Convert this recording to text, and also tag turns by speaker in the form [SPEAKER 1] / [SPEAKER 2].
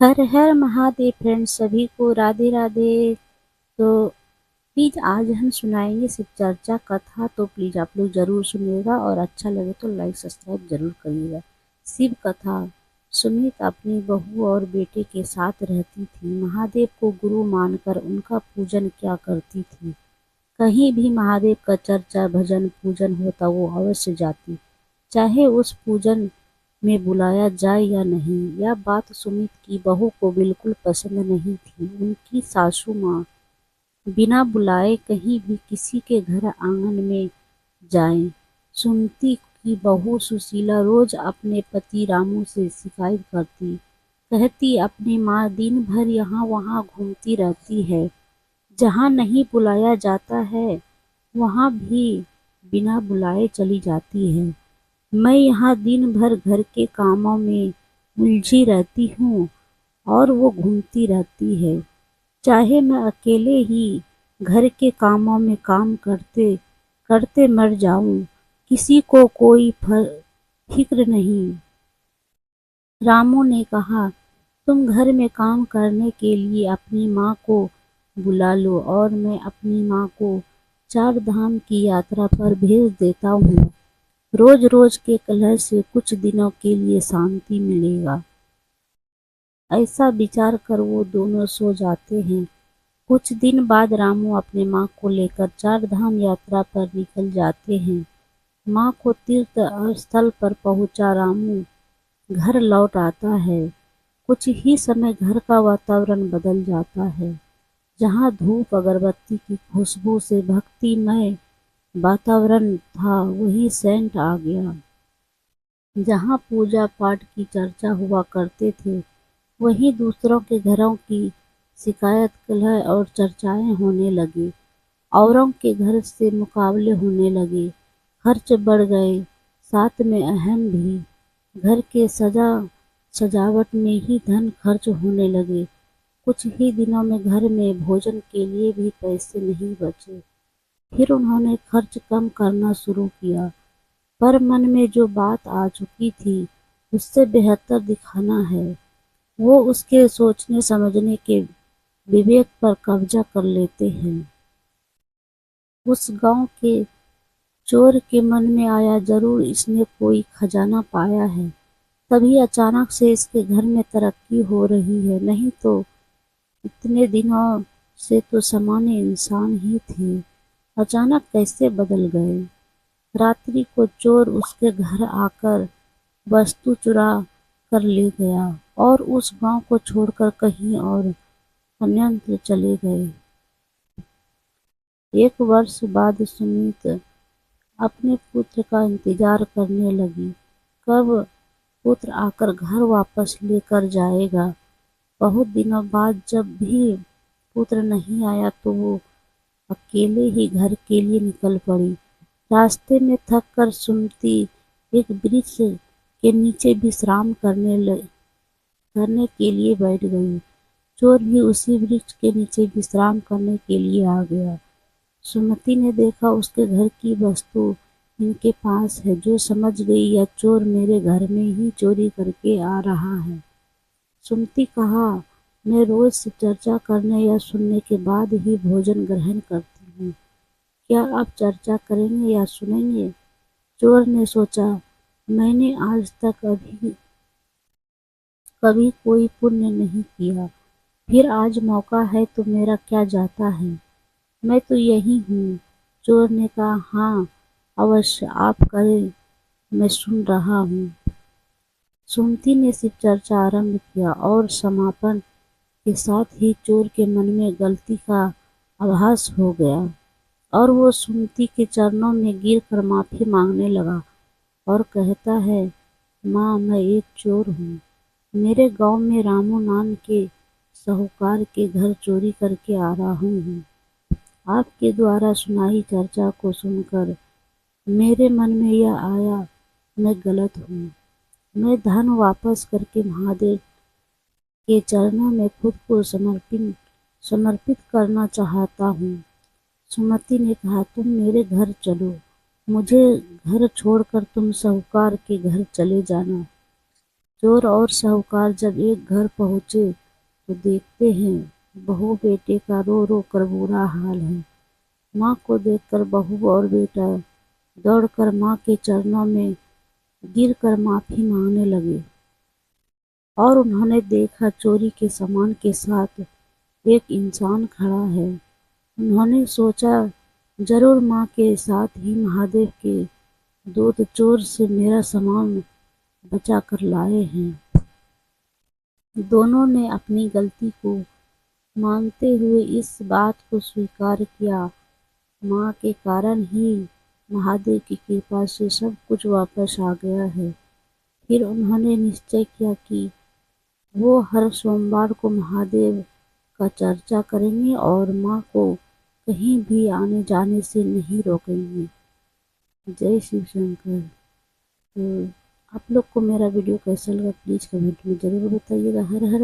[SPEAKER 1] हर हर Mahadev friends, सभी को राधे राधे। तो प्लीज आज हम सुनाएंगे शिव चर्चा कथा। तो प्लीज आप लोग जरूर सुनिएगा और अच्छा लगे तो लाइक सब्सक्राइब जरूर करिएगा। शिव कथा। सुमित अपनी बहू और बेटे के साथ रहती थी। महादेव को गुरु मानकर उनका पूजन किया करती थी। कहीं भी महादेव का चर्चा भजन पूजन होता वो अवश्य जाती, चाहे उस पूजन में बुलाया जाए या नहीं। यह बात सुमित की बहू को बिल्कुल पसंद नहीं थी। उनकी सासू माँ बिना बुलाए कहीं भी किसी के घर आंगन में जाए। सुमति की बहू सुशीला रोज अपने पति रामू से शिकायत करती, कहती अपनी माँ दिन भर यहाँ वहाँ घूमती रहती है, जहाँ नहीं बुलाया जाता है वहाँ भी बिना बुलाए चली जाती है। मैं यहाँ दिन भर घर के कामों में उलझी रहती हूँ और वो घूमती रहती है। चाहे मैं अकेले ही घर के कामों में काम करते करते मर जाऊं, किसी को कोई फिक्र नहीं। रामू ने कहा, तुम घर में काम करने के लिए अपनी माँ को बुला लो और मैं अपनी माँ को चार धाम की यात्रा पर भेज देता हूँ। रोज रोज के कलह से कुछ दिनों के लिए शांति मिलेगा। ऐसा विचार कर वो दोनों सो जाते हैं। कुछ दिन बाद रामू अपने माँ को लेकर चार धाम यात्रा पर निकल जाते हैं। माँ को तीर्थ स्थल पर पहुंचा रामू घर लौट आता है। कुछ ही समय घर का वातावरण बदल जाता है। जहाँ धूप अगरबत्ती की खुशबू से भक्तिमय वातावरण था, वही सेंट आ गया। जहाँ पूजा पाठ की चर्चा हुआ करते थे, वहीं दूसरों के घरों की शिकायत कलह और चर्चाएं होने लगी। औरों के घर से मुकाबले होने लगे। खर्च बढ़ गए, साथ में अहम भी। घर के सजावट में ही धन खर्च होने लगे। कुछ ही दिनों में घर में भोजन के लिए भी पैसे नहीं बचे। फिर उन्होंने खर्च कम करना शुरू किया, पर मन में जो बात आ चुकी थी उससे बेहतर दिखाना है। वो उसके सोचने समझने के विवेक पर कब्जा कर लेते हैं। उस गांव के चोर के मन में आया, जरूर इसने कोई खजाना पाया है, तभी अचानक से इसके घर में तरक्की हो रही है, नहीं तो इतने दिनों से तो सामान्य इंसान ही थे, अचानक कैसे बदल गए। रात्रि को चोर उसके घर आकर वस्तु चुरा कर ले गया और उस गांव को छोड़कर कहीं और अन्यत्र चले गए। एक वर्ष बाद सुमित अपने पुत्र का इंतजार करने लगी। कब पुत्र आकर घर वापस लेकर जाएगा। बहुत दिनों बाद जब भी पुत्र नहीं आया तो वो अकेले ही घर के लिए निकल पड़ी। रास्ते में थक कर सुमति एक वृक्ष के नीचे विश्राम करने के लिए बैठ गई। चोर भी उसी वृक्ष के नीचे विश्राम करने के लिए आ गया। सुमति ने देखा उसके घर की वस्तु इनके पास है, जो समझ गई यह चोर मेरे घर में ही चोरी करके आ रहा है। सुमति कहा, मैं रोज शिव चर्चा करने या सुनने के बाद ही भोजन ग्रहण करती हूँ। क्या आप चर्चा करेंगे या सुनेंगे? चोर ने सोचा, मैंने आज तक कभी कोई पुण्य नहीं किया, फिर आज मौका है तो मेरा क्या जाता है, मैं तो यही हूँ। चोर ने कहा, हाँ अवश्य आप करें, मैं सुन रहा हूँ। सुमति ने शिव चर्चा आरंभ किया और समापन के साथ ही चोर के मन में गलती का आभास हो गया और वो सुमति के चरणों में गिरकर माफी मांगने लगा और कहता है, माँ मैं एक चोर हूँ। मेरे गांव में रामू नाम के साहूकार के घर चोरी करके आ रहा हूँ। आपके द्वारा सुनाई चर्चा को सुनकर मेरे मन में यह आया, मैं गलत हूँ। मैं धन वापस करके महादेव के चरणों में खुद को समर्पित करना चाहता हूँ। सुमति ने कहा, तुम मेरे घर चलो, मुझे घर छोड़कर तुम साहूकार के घर चले जाना। चोर और साहूकार जब एक घर पहुंचे तो देखते हैं बहू बेटे का रो रो कर बुरा हाल है। माँ को देखकर बहू और बेटा दौड़कर माँ के चरणों में गिरकर माफी मांगने लगे और उन्होंने देखा चोरी के सामान के साथ एक इंसान खड़ा है। उन्होंने सोचा जरूर माँ के साथ ही महादेव के दूत चोर से मेरा सामान बचा कर लाए हैं। दोनों ने अपनी गलती को मानते हुए इस बात को स्वीकार किया। माँ के कारण ही महादेव की कृपा से सब कुछ वापस आ गया है। फिर उन्होंने निश्चय किया कि वो हर सोमवार को महादेव का चर्चा करेंगे और माँ को कहीं भी आने जाने से नहीं रोकेंगे। जय शिव शंकर। तो आप लोग को मेरा वीडियो कैसा लगा प्लीज़ कमेंट में ज़रूर बताइएगा। हर हर